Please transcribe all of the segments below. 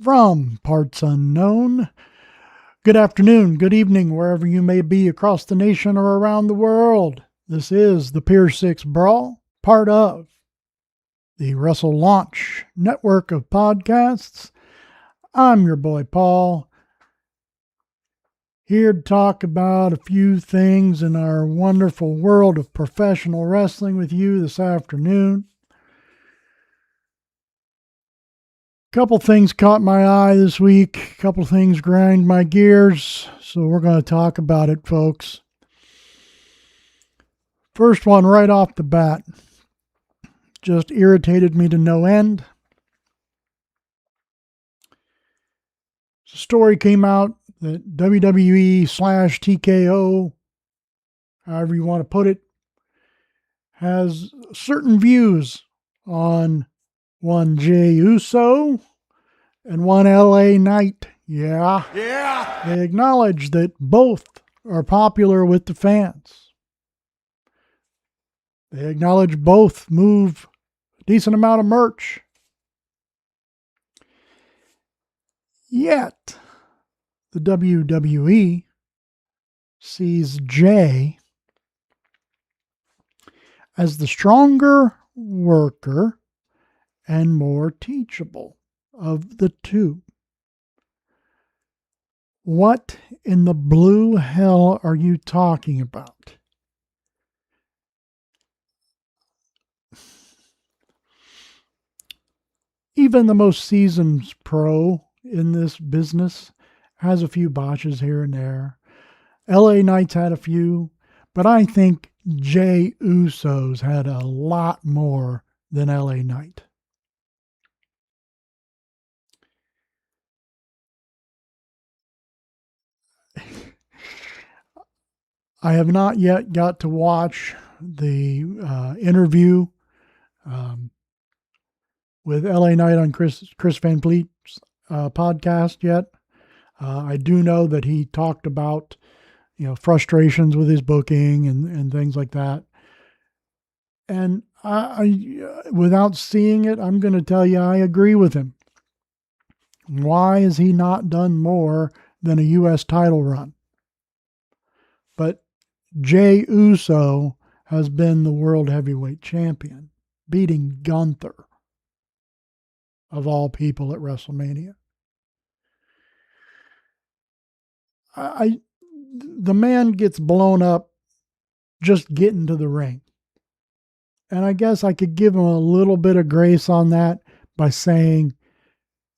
from parts unknown. Good afternoon, good evening, wherever you may be across the nation or around the world. This is the Pier Six Brawl, part of the Wrestle Launch network of podcasts. I'm your boy Paul, here to talk about a few things in our wonderful world of professional wrestling with you this afternoon. Couple things caught my eye this week. Couple things grind my gears. So we're going to talk about it, folks. First one right off the bat just irritated me to no end. A story came out that WWE / TKO, however you want to put it, has certain views on one Jey Uso and one LA Knight. Yeah. They acknowledge that both are popular with the fans. They acknowledge both move a decent amount of merch. Yet, the WWE sees Jey as the stronger worker and more teachable of the two. What in the blue hell are you talking about? Even the most seasoned pro in this business has a few botches here and there. LA Knight's had a few, but I think Jey Uso's had a lot more than LA Knight. I have not yet got to watch the interview with LA Knight on Chris Van Vliet's podcast yet. I do know that he talked about, frustrations with his booking and things like that. And I without seeing it, I'm going to tell you I agree with him. Why has he not done more than a U.S. title run? But Jey Uso has been the world heavyweight champion, beating Gunther, of all people, at WrestleMania. The man gets blown up just getting to the ring. And I guess I could give him a little bit of grace on that by saying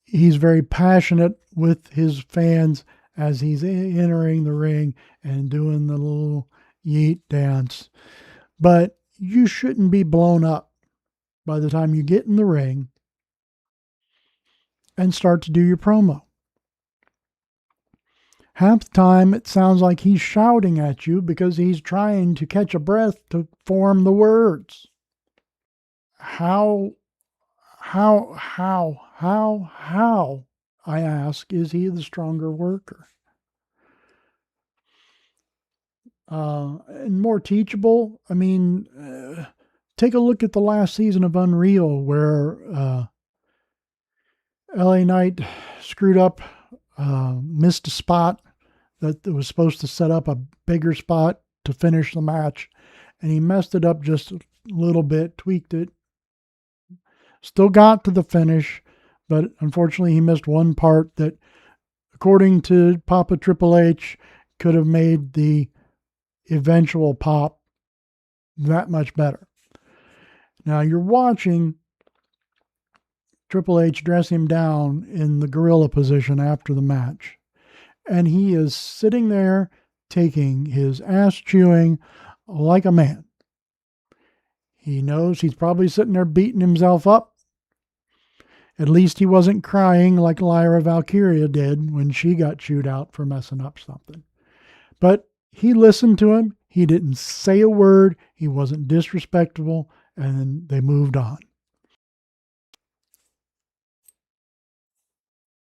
he's very passionate with his fans as he's entering the ring and doing the little yeet dance. But you shouldn't be blown up by the time you get in the ring and start to do your promo. Half the time it sounds like he's shouting at you because he's trying to catch a breath to form the words. How, I ask, is he the stronger worker? And more teachable, take a look at the last season of Unreal where LA Knight screwed up, missed a spot that was supposed to set up a bigger spot to finish the match, and he messed it up just a little bit, tweaked it. Still got to the finish, but unfortunately he missed one part that, according to Papa Triple H, could have made the eventual pop that much better. Now you're watching Triple H dress him down in the gorilla position after the match, and he is sitting there taking his ass chewing like a man. He knows he's probably sitting there beating himself up. At least he wasn't crying like Lyra Valkyria did when she got chewed out for messing up something. But he listened to him. He didn't say a word. He wasn't disrespectful, and then they moved on.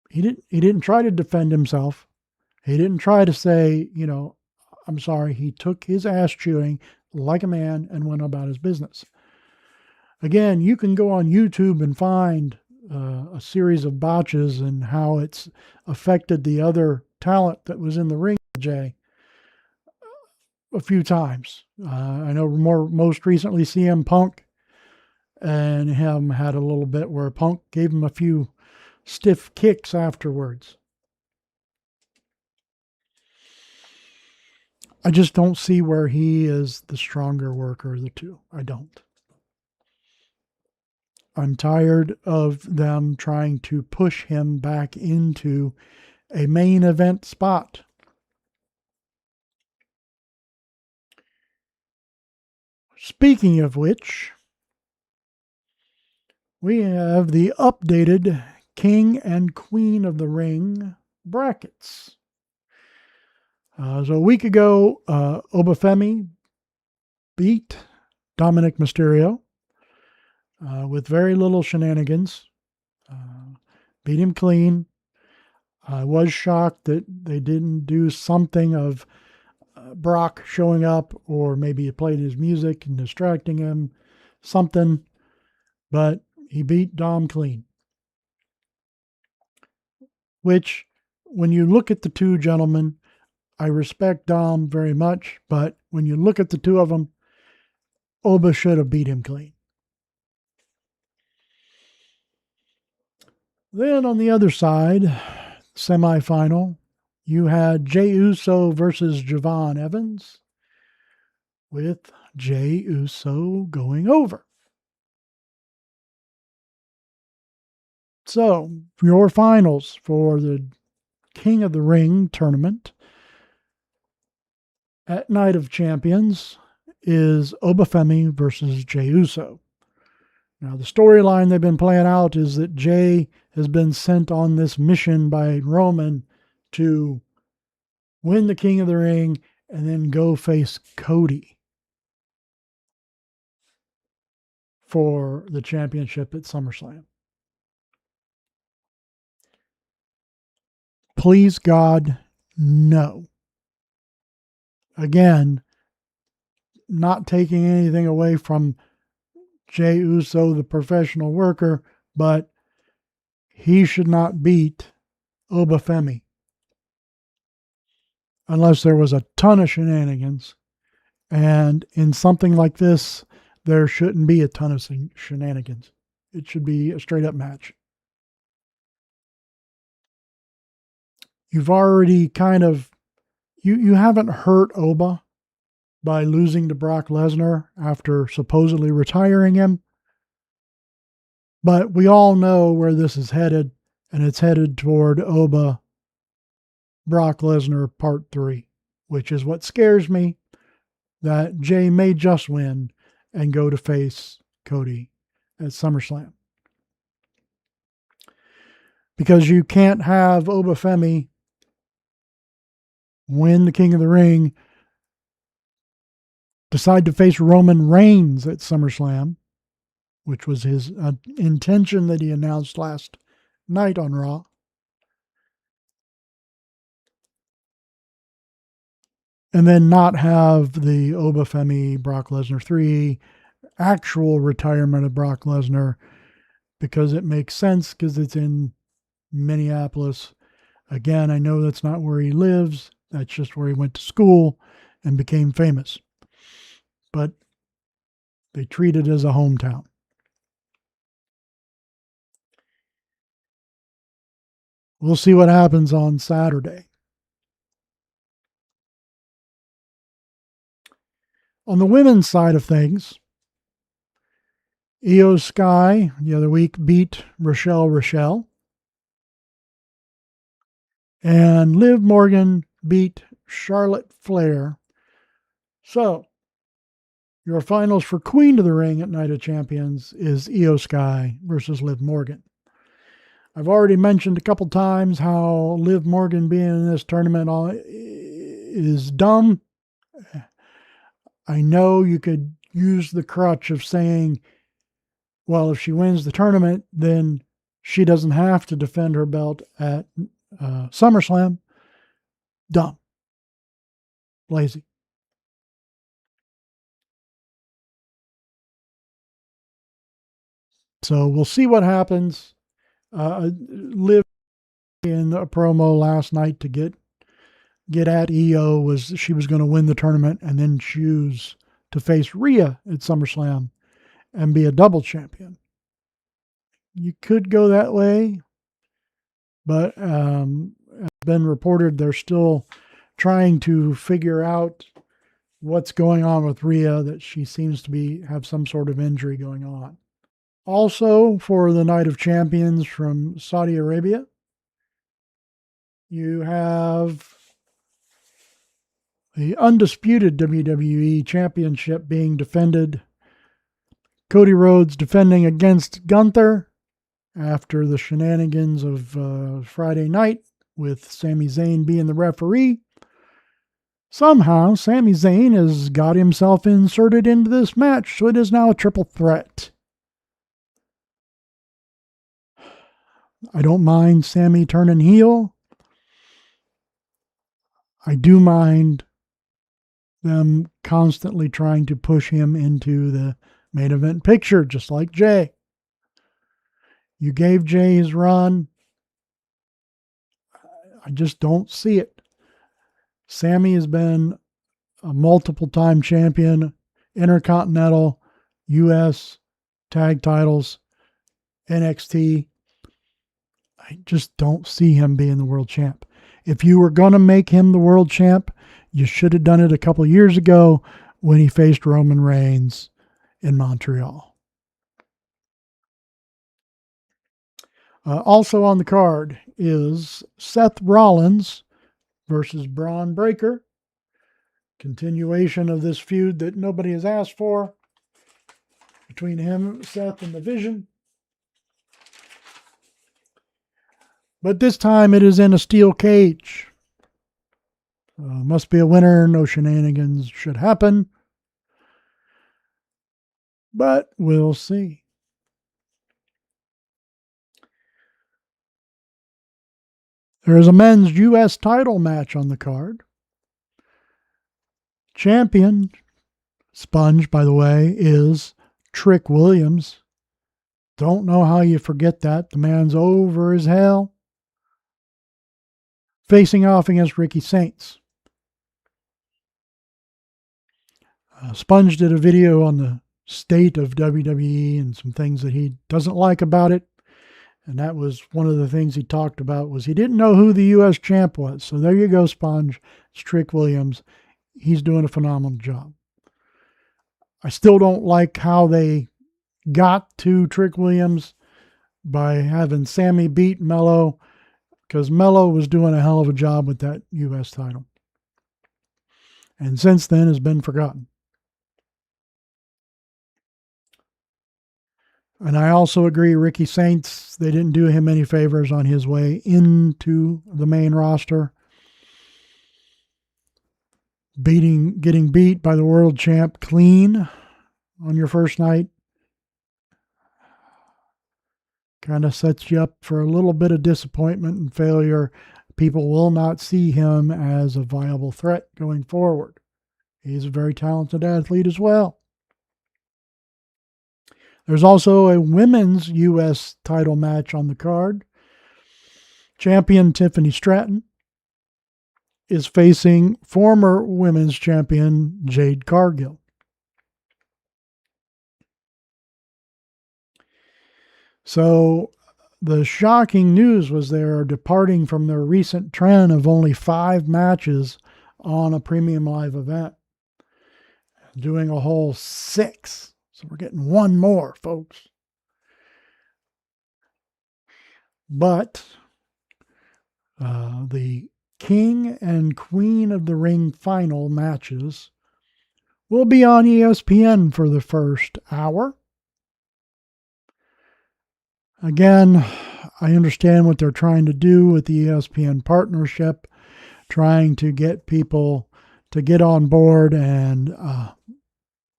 He didn't try to defend himself. He didn't try to say, I'm sorry. He took his ass chewing like a man and went about his business. Again, you can go on YouTube and find a series of botches and how it's affected the other talent that was in the ring with Jay a few times. I know most recently CM Punk and him had a little bit where Punk gave him a few stiff kicks afterwards. I just don't see where he is the stronger worker of the two. I don't. I'm tired of them trying to push him back into a main event spot. Speaking of which, we have the updated King and Queen of the Ring brackets. So a week ago, Obafemi beat Dominic Mysterio with very little shenanigans. Beat him clean. I was shocked that they didn't do something of Brock showing up, or maybe he played his music and distracting him, something. But he beat Dom clean. Which, when you look at the two gentlemen, I respect Dom very much, but when you look at the two of them, Oba should have beat him clean. Then on the other side, semifinal, you had Jey Uso versus Javon Evans, with Jey Uso going over. So, your finals for the King of the Ring tournament at Night of Champions is Obafemi versus Jey Uso. Now, the storyline they've been playing out is that Jey has been sent on this mission by Roman to win the King of the Ring and then go face Cody for the championship at SummerSlam. Please, God, no. Again, not taking anything away from Jey Uso, the professional worker, but he should not beat Obafemi unless there was a ton of shenanigans. And in something like this, there shouldn't be a ton of shenanigans. It should be a straight up match. You've already kind of, you haven't hurt Oba by losing to Brock Lesnar after supposedly retiring him. But we all know where this is headed, and it's headed toward Oba Brock Lesnar Part 3, which is what scares me, that Jey may just win and go to face Cody at SummerSlam. Because you can't have Obafemi win the King of the Ring, decide to face Roman Reigns at SummerSlam, which was his intention that he announced last night on Raw. And then not have the Obafemi Brock Lesnar 3 actual retirement of Brock Lesnar, because it makes sense because it's in Minneapolis. Again, I know that's not where he lives. That's just where he went to school and became famous. But they treat it as a hometown. We'll see what happens on Saturday. On the women's side of things, Io Sky the other week beat Rochelle. And Liv Morgan beat Charlotte Flair. So, your finals for Queen of the Ring at Night of Champions is Io Sky versus Liv Morgan. I've already mentioned a couple times how Liv Morgan being in this tournament is dumb. I know you could use the crutch of saying, well, if she wins the tournament, then she doesn't have to defend her belt at SummerSlam. Dumb. Lazy. So we'll see what happens. Liv in a promo last night to get at EO was she was going to win the tournament and then choose to face Rhea at SummerSlam and be a double champion. You could go that way, but it's been reported they're still trying to figure out what's going on with Rhea, that she seems to have some sort of injury going on. Also, for the Night of Champions from Saudi Arabia, you have the undisputed WWE Championship being defended. Cody Rhodes defending against Gunther after the shenanigans of Friday night with Sami Zayn being the referee. Somehow, Sami Zayn has got himself inserted into this match, so it is now a triple threat. I don't mind Sami turning heel. I do mind them constantly trying to push him into the main event picture, just like Jay. You gave Jay his run. I just don't see it. Sami has been a multiple-time champion, Intercontinental, U.S., tag titles, NXT. I just don't see him being the world champ. If you were going to make him the world champ, you should have done it a couple years ago when he faced Roman Reigns in Montreal. Also on the card is Seth Rollins versus Braun Breaker. Continuation of this feud that nobody has asked for between him, Seth, and the Vision. But this time it is in a steel cage. Must be a winner. No shenanigans should happen. But we'll see. There is a men's U.S. title match on the card. Champion, Sponge, by the way, is Trick Williams. Don't know how you forget that. The man's over as hell. Facing off against Ricky Saints. Sponge did a video on the state of WWE and some things that he doesn't like about it. And that was one of the things he talked about, was he didn't know who the U.S. champ was. So there you go, Sponge. It's Trick Williams. He's doing a phenomenal job. I still don't like how they got to Trick Williams by having Sammy beat Mello, because Mello was doing a hell of a job with that U.S. title. And since then has been forgotten. And I also agree, Ricky Saints, they didn't do him any favors on his way into the main roster. Getting beat by the world champ clean on your first night kind of sets you up for a little bit of disappointment and failure. People will not see him as a viable threat going forward. He's a very talented athlete as well. There's also a women's U.S. title match on the card. Champion Tiffany Stratton is facing former women's champion Jade Cargill. So the shocking news was they're departing from their recent trend of only 5 matches on a premium live event, doing a whole 6. So we're getting 1 more, folks. But the King and Queen of the Ring final matches will be on ESPN for the first hour. Again, I understand what they're trying to do with the ESPN partnership, trying to get people to get on board and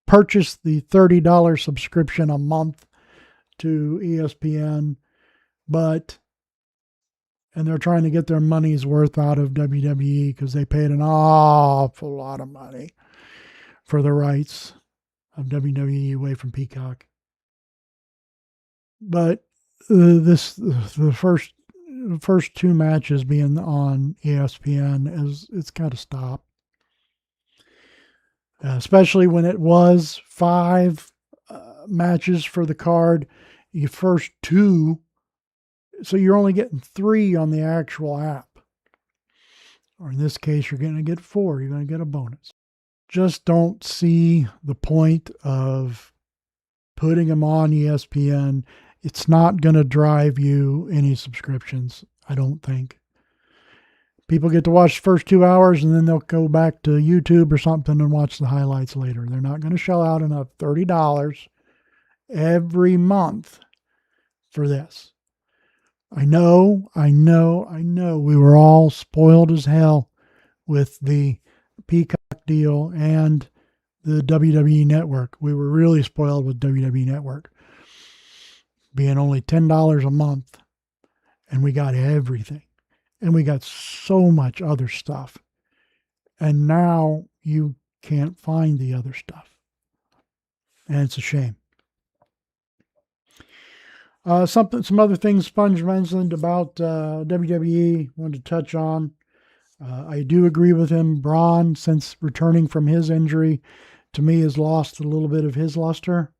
purchase the $30 subscription a month to ESPN, and they're trying to get their money's worth out of WWE because they paid an awful lot of money for the rights of WWE away from Peacock. But the first two matches being on ESPN it's got to stop. Especially when it was 5 matches for the card, your first 2, so you're only getting 3 on the actual app. Or in this case, you're going to get 4. You're going to get a bonus. Just don't see the point of putting them on ESPN. It's not going to drive you any subscriptions, I don't think. People get to watch the first 2 hours and then they'll go back to YouTube or something and watch the highlights later. They're not going to shell out enough $30 every month for this. I know. We were all spoiled as hell with the Peacock deal and the WWE Network. We were really spoiled with WWE Network being only $10 a month, and we got everything. And we got so much other stuff. And now you can't find the other stuff. And it's a shame. Some other things Sponge mentioned about WWE, wanted to touch on. I do agree with him. Braun, since returning from his injury, to me has lost a little bit of his luster.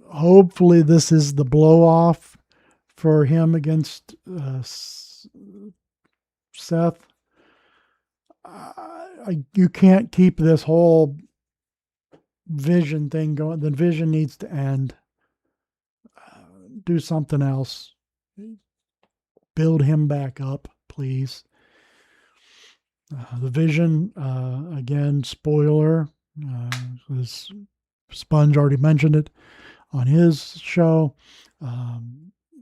Hopefully this is the blow-off for him against Seth. You can't keep this whole vision thing going. The vision needs to end. Do something else. Build him back up, please. The vision, again, spoiler. Sponge already mentioned it on his show.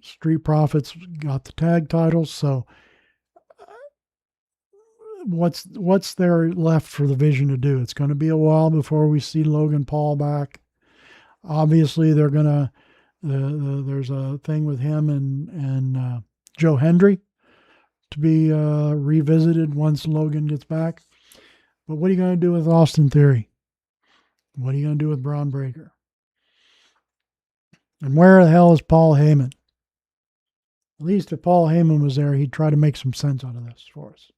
Street Profits got the tag titles, so what's there left for the Vision to do? It's going to be a while before we see Logan Paul back. Obviously, they're gonna there's a thing with him and Joe Hendry to be revisited once Logan gets back. But what are you going to do with Austin Theory? What are you going to do with Braun Breaker? And where the hell is Paul Heyman? At least if Paul Heyman was there, he'd try to make some sense out of this for us.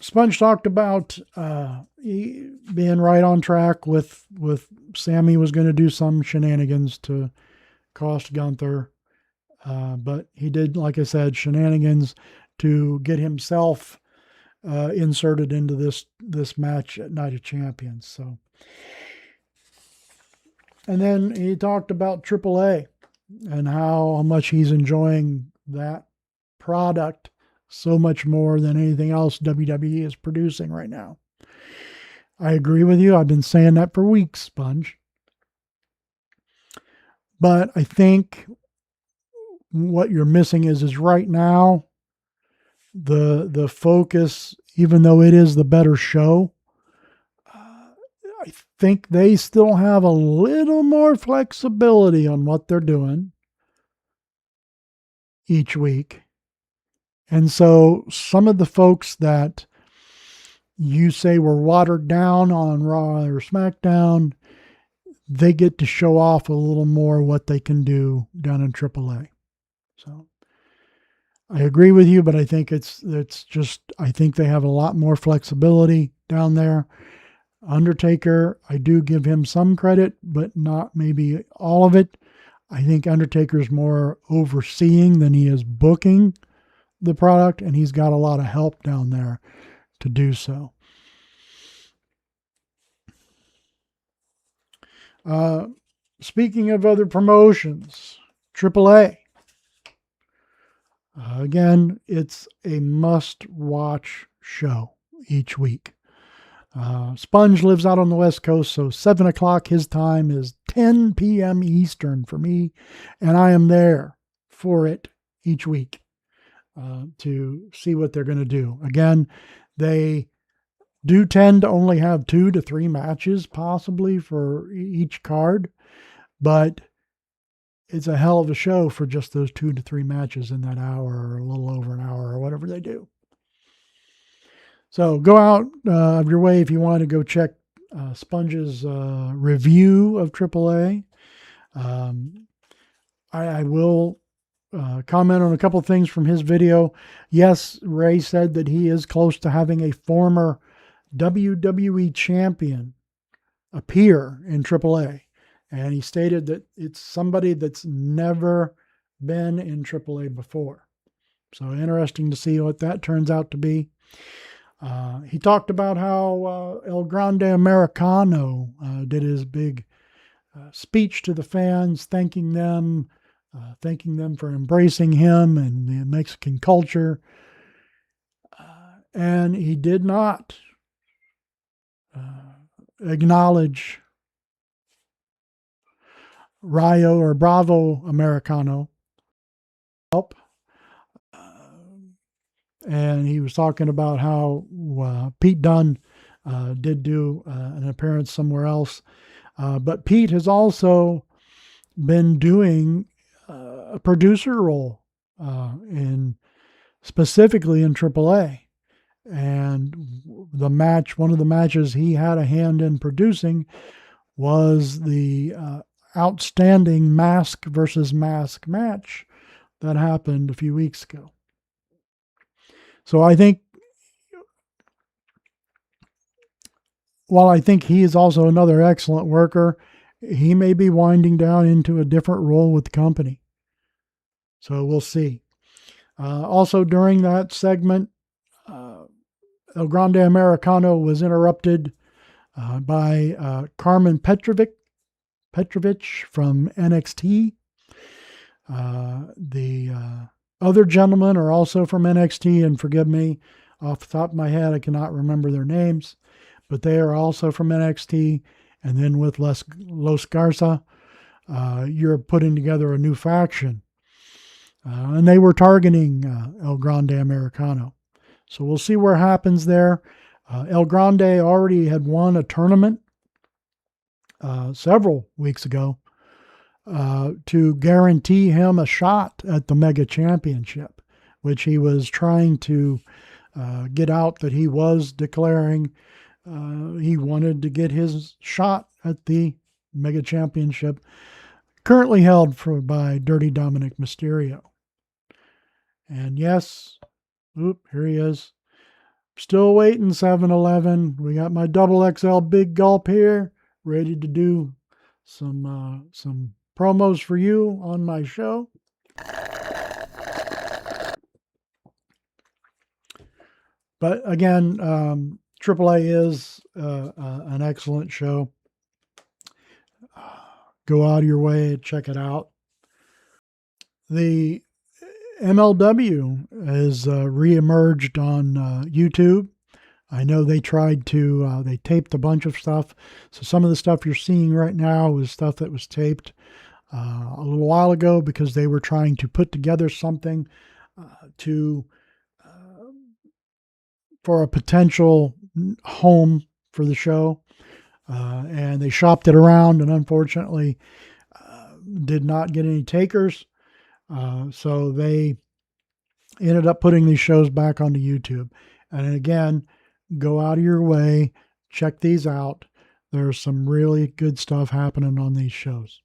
Sponge talked about being right on track with Sammy was going to do some shenanigans to cost Gunther. But he did, like I said, shenanigans to get himself inserted into this match at Night of Champions. So, and then he talked about AAA and how much he's enjoying that product so much more than anything else WWE is producing right now. I agree with you. I've been saying that for weeks, Sponge. But I think what you're missing is right now, the focus, even though it is the better show, I think they still have a little more flexibility on what they're doing each week. And so some of the folks that you say were watered down on Raw or SmackDown, they get to show off a little more what they can do down in AAA. So I agree with you, but I think it's just, I think they have a lot more flexibility down there. Undertaker, I do give him some credit, but not maybe all of it. I think Undertaker's more overseeing than he is booking the product, and he's got a lot of help down there to do so. Speaking of other promotions, AAA. Again, it's a must-watch show each week. Sponge lives out on the West Coast, so 7 o'clock his time is 10 p.m. Eastern for me, and I am there for it each week to see what they're going to do. Again, they do tend to only have 2 to 3 matches possibly for each card, but it's a hell of a show for just those 2 to 3 matches in that hour or a little over an hour or whatever they do. So go out of your way if you want to go check Sponge's review of AAA. I will comment on a couple of things from his video. Yes, Ray said that he is close to having a former WWE champion appear in AAA. And he stated that it's somebody that's never been in AAA before. So interesting to see what that turns out to be. He talked about how El Grande Americano did his big speech to the fans, thanking them for embracing him and the Mexican culture. And he did not acknowledge Rayo or Bravo Americano. And he was talking about how Pete Dunne did do an appearance somewhere else. But Pete has also been doing a producer role specifically in AAA. And one of the matches he had a hand in producing was the outstanding mask versus mask match that happened a few weeks ago. So I think, while I think he is also another excellent worker, he may be winding down into a different role with the company. So we'll see. Also during that segment, El Grande Americano was interrupted by Carmen Petrovic from NXT. The other gentlemen are also from NXT, and forgive me, off the top of my head, I cannot remember their names, but they are also from NXT. And then with Los Garza, you're putting together a new faction. And they were targeting El Grande Americano. So we'll see what happens there. El Grande already had won a tournament several weeks ago to guarantee him a shot at the Mega Championship, which he was trying to get out that he was declaring he wanted to get his shot at the Mega Championship, currently held by Dirty Dominic Mysterio. And yes, here he is. Still waiting, 7-Eleven. We got my double XL big gulp here, ready to do some promos for you on my show. But again, AAA is an excellent show. Go out of your way and check it out. The MLW has reemerged on YouTube. I know they tried to, they taped a bunch of stuff. So some of the stuff you're seeing right now is stuff that was taped a little while ago because they were trying to put together something for a potential home for the show. And they shopped it around and unfortunately did not get any takers. So they ended up putting these shows back onto YouTube. And again, go out of your way, check these out. There's some really good stuff happening on these shows.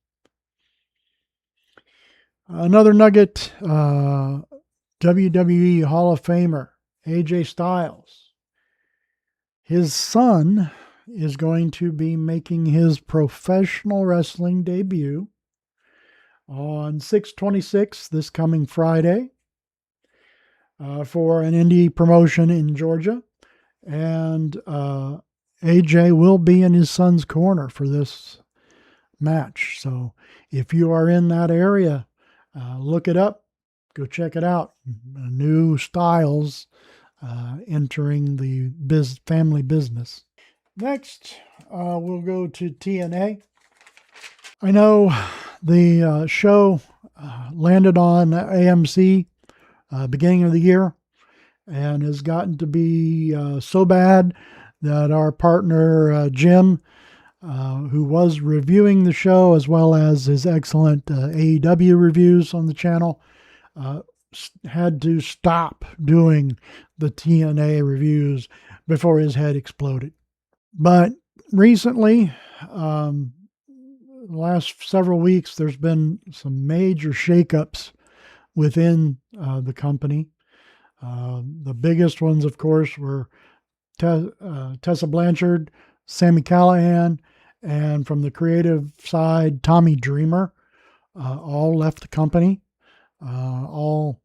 Another nugget, WWE Hall of Famer, AJ Styles. His son is going to be making his professional wrestling debut on 6/26 this coming Friday for an indie promotion in Georgia. And AJ will be in his son's corner for this match. So if you are in that area, look it up, go check it out. New Styles entering the family business. Next, we'll go to TNA. I know the show landed on AMC beginning of the year and has gotten to be so bad that our partner Jim, who was reviewing the show as well as his excellent AEW reviews on the channel, had to stop doing the TNA reviews before his head exploded. But recently, the last several weeks, there's been some major shakeups within the company. The biggest ones, of course, were Tessa Blanchard, Sammy Callahan, and from the creative side, Tommy Dreamer, all left the company. All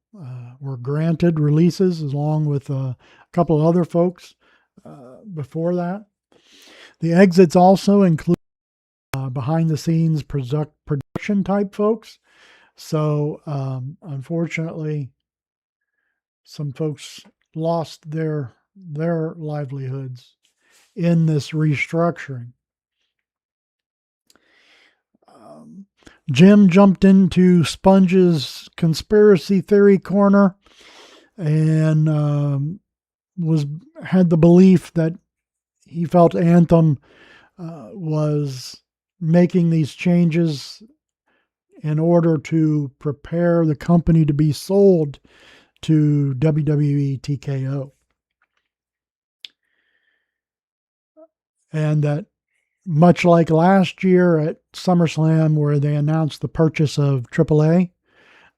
were granted releases along with a couple of other folks before that. The exits also include behind the scenes production type folks. So, unfortunately, some folks lost their livelihoods in this restructuring. Jim jumped into Sponge's conspiracy theory corner and had the belief that he felt Anthem was making these changes in order to prepare the company to be sold to WWE TKO. And that much like last year at SummerSlam, where they announced the purchase of AAA,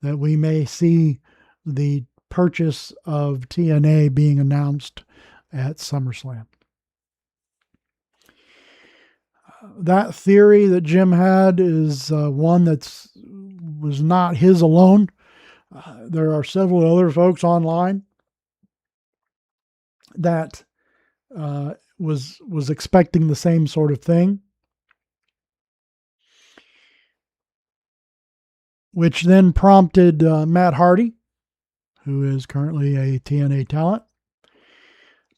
that we may see the purchase of TNA being announced at SummerSlam. That theory that Jim had is one that was not his alone. There are several other folks online that was expecting the same sort of thing, which then prompted Matt Hardy, who is currently a TNA talent,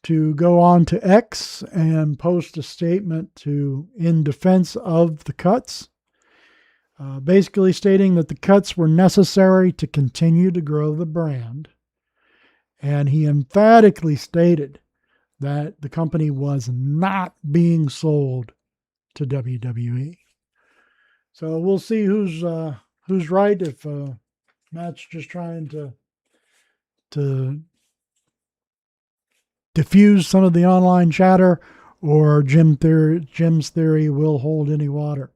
to go on to X and post a statement in defense of the cuts, basically stating that the cuts were necessary to continue to grow the brand. And he emphatically stated that the company was not being sold to WWE. So we'll see who's right, if Matt's just trying to diffuse some of the online chatter, or Jim's theory will hold any water.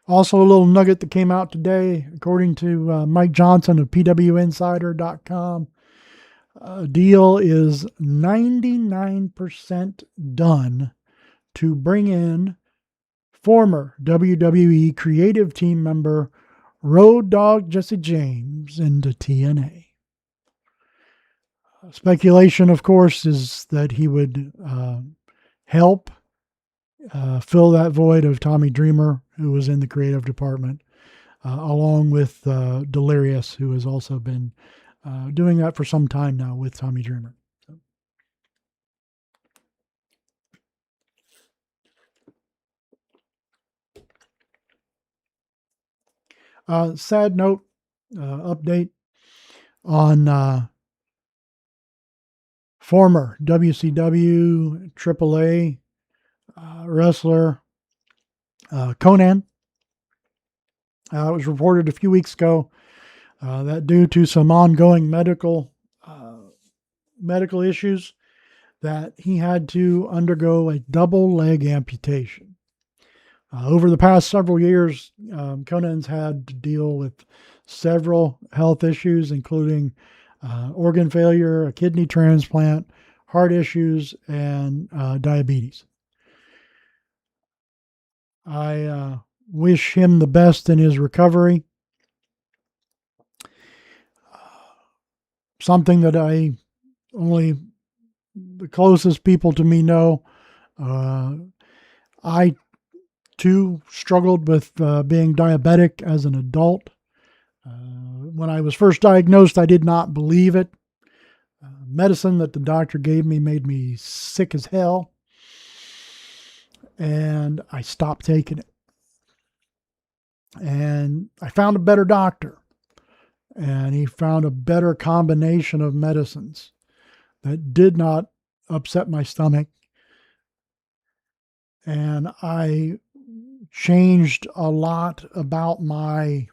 Also, a little nugget that came out today, according to Mike Johnson of PWInsider.com, deal is 99% done to bring in former WWE creative team member Road Dogg Jesse James into TNA. Speculation, of course, is that he would help fill that void of Tommy Dreamer, who was in the creative department, along with Delirious, who has also been doing that for some time now with Tommy Dreamer. Sad note, update on former WCW AAA wrestler Konnan. It was reported a few weeks ago that due to some ongoing medical issues, that he had to undergo a double leg amputation. Over the past several years, Konnan's had to deal with several health issues, including organ failure, a kidney transplant, heart issues, and diabetes. I wish him the best in his recovery. Something that only the closest people to me know. I too struggled with being diabetic as an adult. When I was first diagnosed, I did not believe it. Medicine that the doctor gave me made me sick as hell, and I stopped taking it. And I found a better doctor, and he found a better combination of medicines that did not upset my stomach. And I changed a lot about my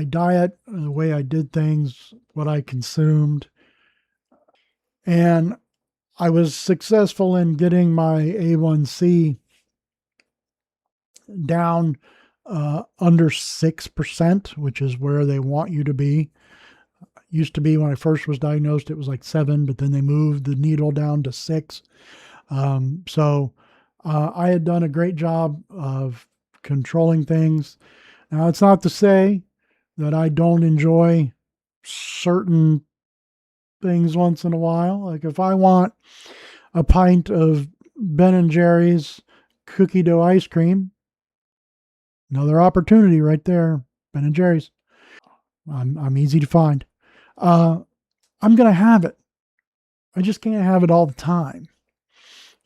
diet, the way I did things, what I consumed. And I was successful in getting my A1C down under 6%, which is where they want you to be. Used to be when I first was diagnosed, it was like 7, but then they moved the needle down to 6. So I had done a great job of controlling things. Now, it's not to say that I don't enjoy certain things once in a while. Like if I want a pint of Ben and Jerry's cookie dough ice cream, another opportunity right there. Ben and Jerry's. I'm easy to find. I'm gonna have it. I just can't have it all the time.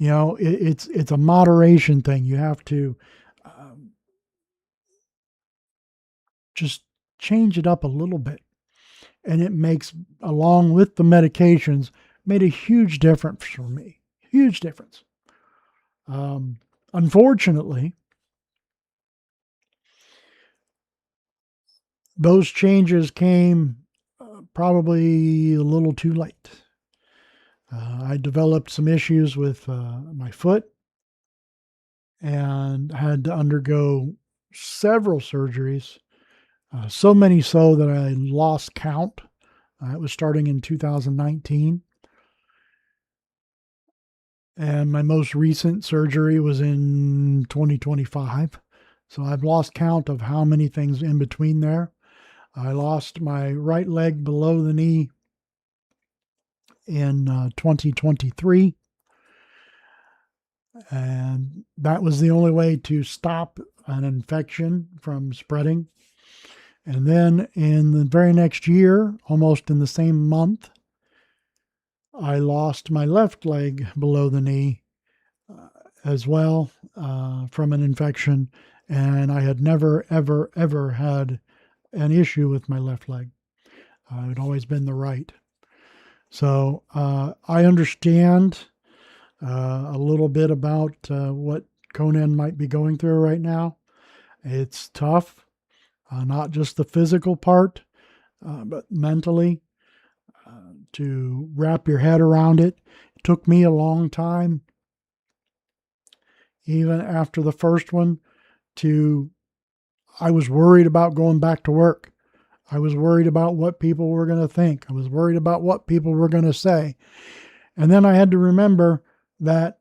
It's a moderation thing. You have to um, just change it up a little bit, and it makes, along with the medications, made a huge difference for me. Huge difference. Unfortunately, those changes came probably a little too late. I developed some issues with my foot and had to undergo several surgeries, so many so that I lost count. It was starting in 2019. And my most recent surgery was in 2025. So I've lost count of how many things in between there. I lost my right leg below the knee in 2023. And that was the only way to stop an infection from spreading. And then in the very next year, almost in the same month, I lost my left leg below the knee as well from an infection. And I had never, ever, ever had an issue with my left leg. It had always been the right. So I understand a little bit about what Konnan might be going through right now. It's tough, not just the physical part, but mentally, to wrap your head around it. It took me a long time, even after the first one, I was worried about going back to work. I was worried about what people were going to think. I was worried about what people were going to say. And then I had to remember that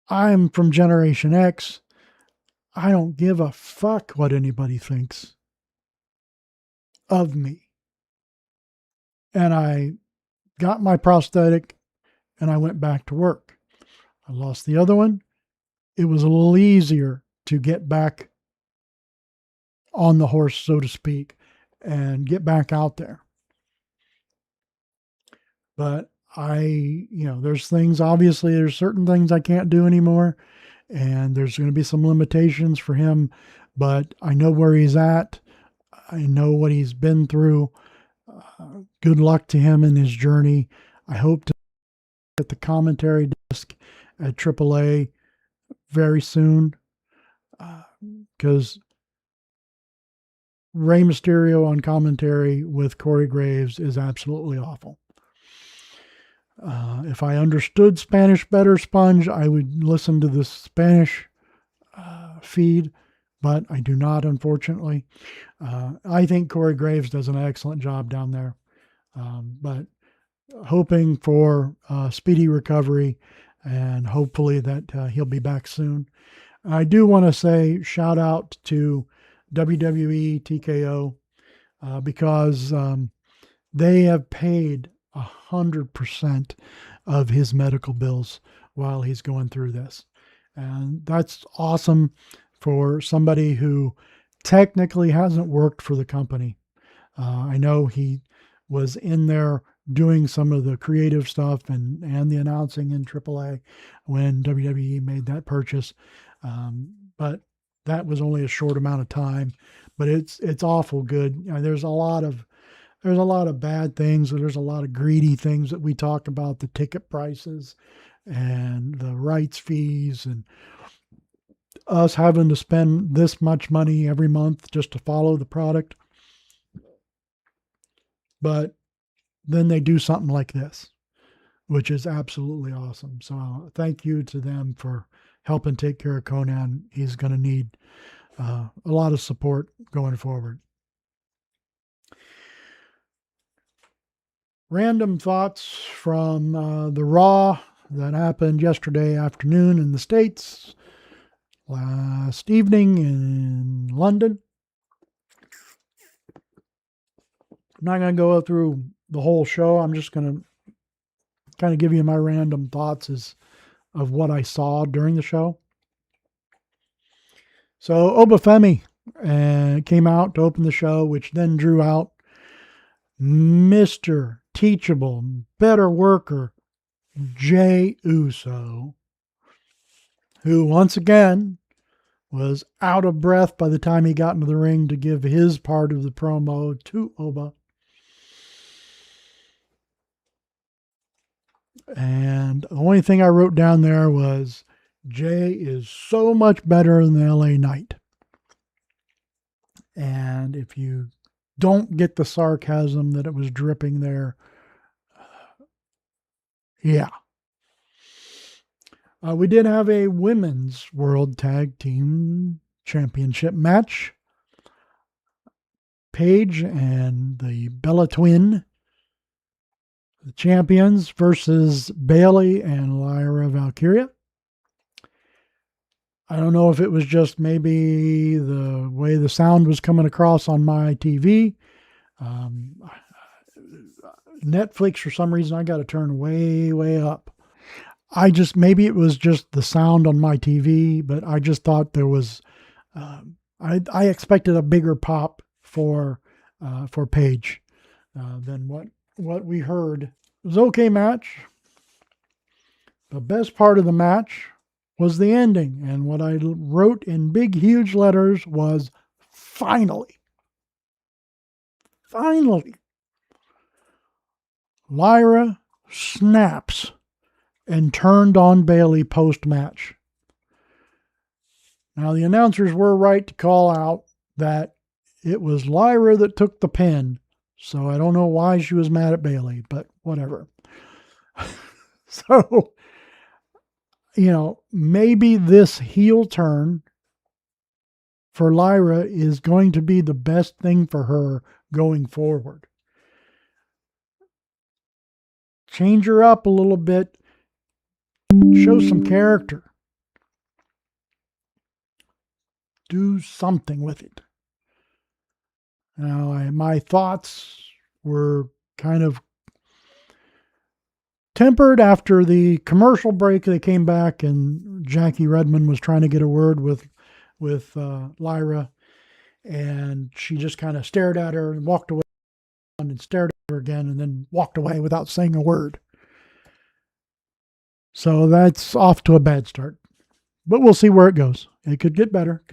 I'm from Generation X. I don't give a fuck what anybody thinks of me. And I got my prosthetic and I went back to work. I lost the other one. It was a little easier to get back on the horse, so to speak, and get back out there. But there's certain things I can't do anymore, and there's going to be some limitations for him, but I know where he's at. I know what he's been through. Good luck to him in his journey. I hope to get the commentary disc at AAA very soon, because Rey Mysterio on commentary with Corey Graves is absolutely awful. If I understood Spanish better, Sponge, I would listen to the Spanish feed, but I do not, unfortunately. I think Corey Graves does an excellent job down there, but hoping for speedy recovery and hopefully that he'll be back soon. I do want to say shout out to WWE TKO because they have paid 100% of his medical bills while he's going through this. And that's awesome for somebody who technically hasn't worked for the company. I know he was in there doing some of the creative stuff and the announcing in AAA when WWE made that purchase. But that was only a short amount of time, but it's awful good. There's a lot of bad things. There's a lot of greedy things that we talk about, the ticket prices and the rights fees and us having to spend this much money every month just to follow the product. But then they do something like this. which is absolutely awesome. So thank you to them for helping take care of Konnan. He's going to need a lot of support going forward. Random thoughts from the Raw that happened yesterday afternoon in the States, last evening in London. I'm not going to go through the whole show. I'm just going to kind of give you my random thoughts of what I saw during the show. So Obafemi came out to open the show, which then drew out Mr. Teachable, better worker, Jey Uso, who once again was out of breath by the time he got into the ring to give his part of the promo to Oba. And the only thing I wrote down there was Jey is so much better than the LA Knight. And if you don't get the sarcasm that it was dripping there, yeah. We did have a women's World Tag Team Championship match. Paige and the Bella Twin, the champions, versus Bayley and Lyra Valkyria. I don't know if it was just maybe the way the sound was coming across on my TV. Netflix, for some reason, I got to turn way, way up. Maybe it was just the sound on my TV, but I just thought there was, I expected a bigger pop for Paige than what we heard. It was an okay match. The best part of the match was the ending. And what I wrote in big, huge letters was, finally. Finally. Lyra snaps and turned on Bayley post-match. Now, the announcers were right to call out that it was Lyra that took the pin, so I don't know why she was mad at Bayley, but whatever. So, maybe this heel turn for Lyra is going to be the best thing for her going forward. Change her up a little bit. Show some character. Do something with it. Now, my thoughts were kind of tempered after the commercial break. They came back and Jackie Redmond was trying to get a word with Lyra, and she just kind of stared at her and walked away and stared at her again and then walked away without saying a word. So that's off to a bad start. But we'll see where it goes. It could get better.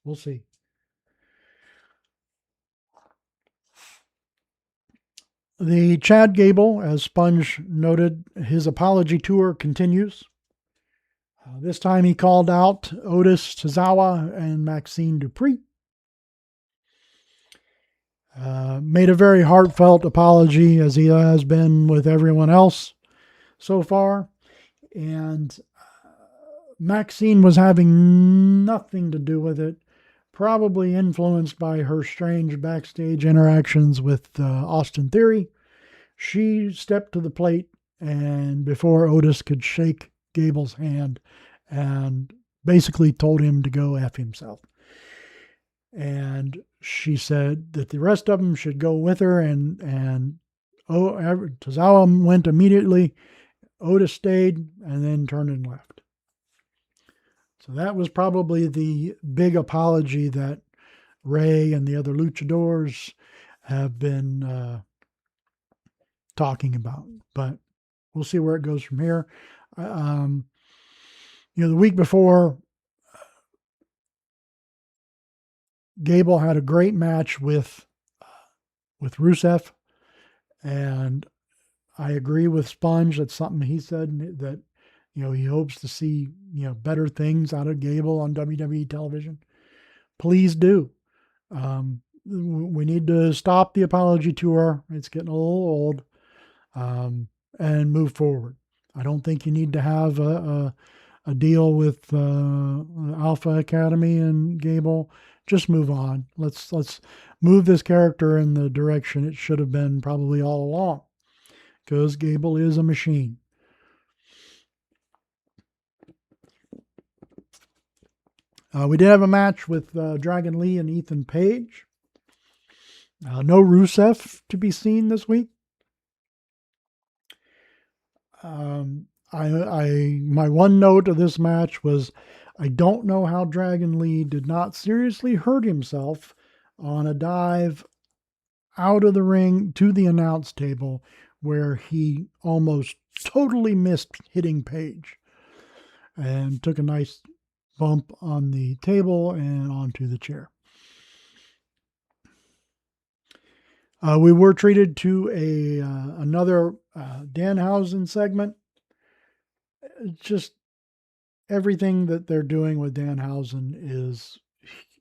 We'll see. The Chad Gable, as Sponge noted, his apology tour continues. This time he called out Otis Tozawa and Maxine Dupree. Made a very heartfelt apology, as he has been with everyone else so far. And Maxine was having nothing to do with it, probably influenced by her strange backstage interactions with Austin Theory. She stepped to the plate, and before Otis could shake Gable's hand, and basically told him to go F himself. And she said that the rest of them should go with her, and Tozawa went immediately. Otis stayed and then turned and left. So that was probably the big apology that Ray and the other luchadors have been talking about. But we'll see where it goes from here. The week before, Gable had a great match with Rusev, and I agree with Sponge. That's something he said, that he hopes to see better things out of Gable on WWE television. Please do. We need to stop the apology tour. It's getting a little old, and move forward. I don't think you need to have a deal with Alpha Academy and Gable. Just move on. Let's move this character in the direction it should have been probably all along, because Gable is a machine. We did have a match with Dragon Lee and Ethan Page. No Rusev to be seen this week. My one note of this match was, I don't know how Dragon Lee did not seriously hurt himself on a dive out of the ring to the announce table where he almost totally missed hitting Page and took a nice bump on the table and onto the chair. We were treated to another Danhausen segment. Just everything that they're doing with Danhausen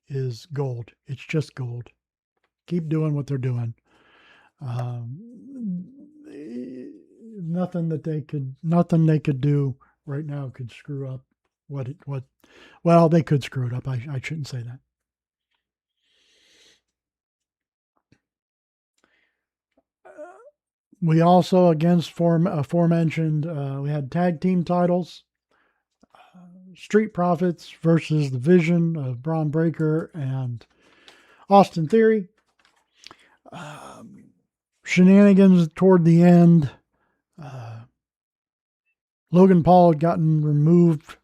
is gold. It's just gold. Keep doing what they're doing. Nothing they could do right now could screw up well, they could screw it up. I shouldn't say that. We also, against aforementioned, we had tag team titles. Street Profits versus the Vision of Braun Breaker and Austin Theory. Shenanigans toward the end. Logan Paul had gotten removed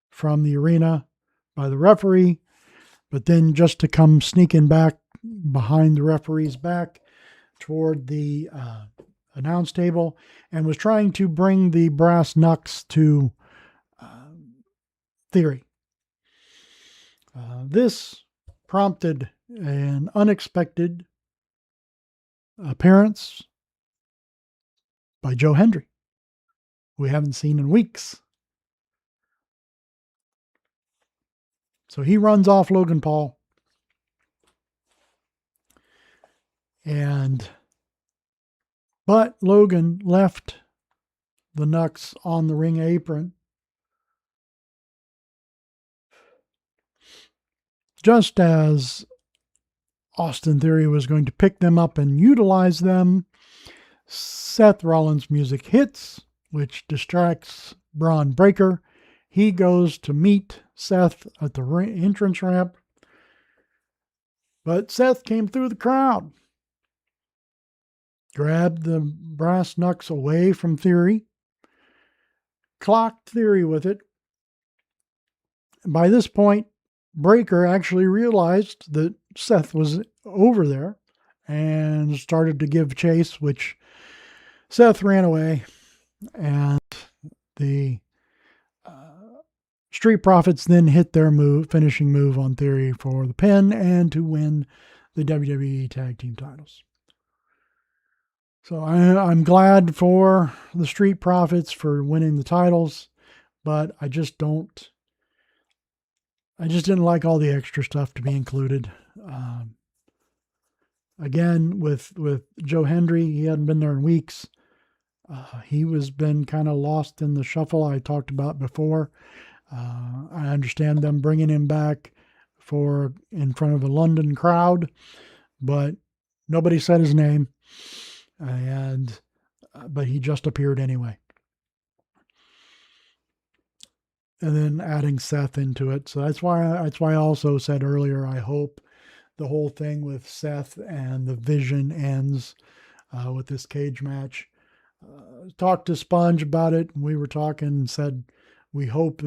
from the arena by the referee, but then just to come sneaking back behind the referee's back toward the announce table and was trying to bring the brass knucks to Theory. This prompted an unexpected appearance by Joe Hendry, we haven't seen in weeks. So he runs off Logan Paul. But Logan left the knucks on the ring apron. Just as Austin Theory was going to pick them up and utilize them, Seth Rollins' music hits, which distracts Braun Breaker. He goes to meet Seth at the entrance ramp, but Seth came through the crowd, grabbed the brass knucks away from Theory, clocked Theory with it. By this point, Breaker actually realized that Seth was over there and started to give chase, which Seth ran away, and the Street Profits then hit their finishing move on Theory for the pin and to win the WWE Tag Team titles. So I'm glad for the Street Profits for winning the titles, but I just didn't like all the extra stuff to be included. Again, with Joe Hendry, he hadn't been there in weeks. He was been kind of lost in the shuffle I talked about before. I understand them bringing him back in front of a London crowd, but nobody said his name, but he just appeared anyway. And then adding Seth into it. So that's why I also said earlier, I hope the whole thing with Seth and the Vision ends with this cage match. Talked to Sponge about it, and we were talking and said we'd hope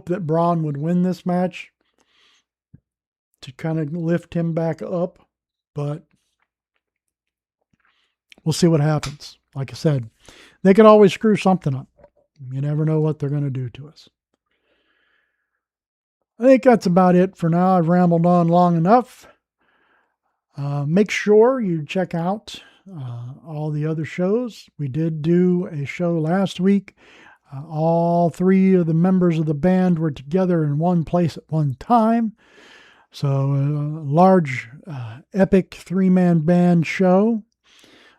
that Braun would win this match to kind of lift him back up, but we'll see what happens. Like I said, they can always screw something up. You never know what they're going to do to us. I think that's about it for now. I've rambled on long enough. Make sure you check out all the other shows. We did do a show last week. All three of the members of the band were together in one place at one time. So a large, epic three-man band show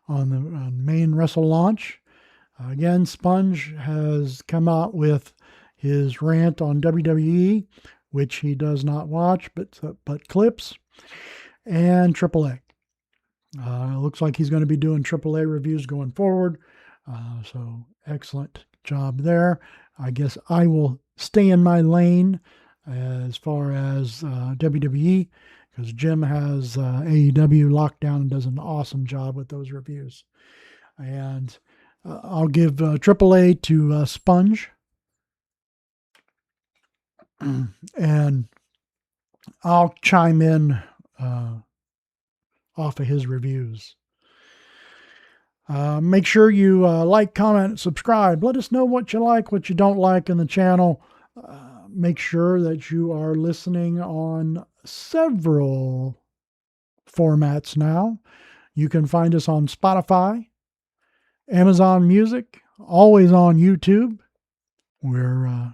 on the main Wrestle launch. Again, Sponge has come out with his rant on WWE, which he does not watch, but clips, and AAA. Looks like he's going to be doing AAA reviews going forward. So excellent job there. I guess I will stay in my lane as far as WWE, because Jim has AEW locked down and does an awesome job with those reviews. And I'll give AAA to Sponge. And I'll chime in off of his reviews. Make sure you like, comment, subscribe. Let us know what you like, what you don't like in the channel. Make sure that you are listening on several formats now. You can find us on Spotify, Amazon Music, always on YouTube. We're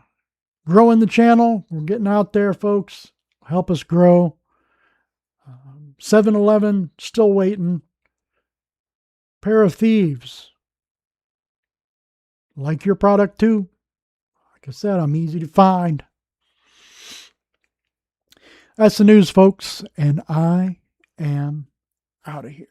growing the channel. We're getting out there, folks. Help us grow. 7-Eleven, still waiting. Pair of Thieves. Like your product too. Like I said, I'm easy to find. That's the news, folks, and I am out of here.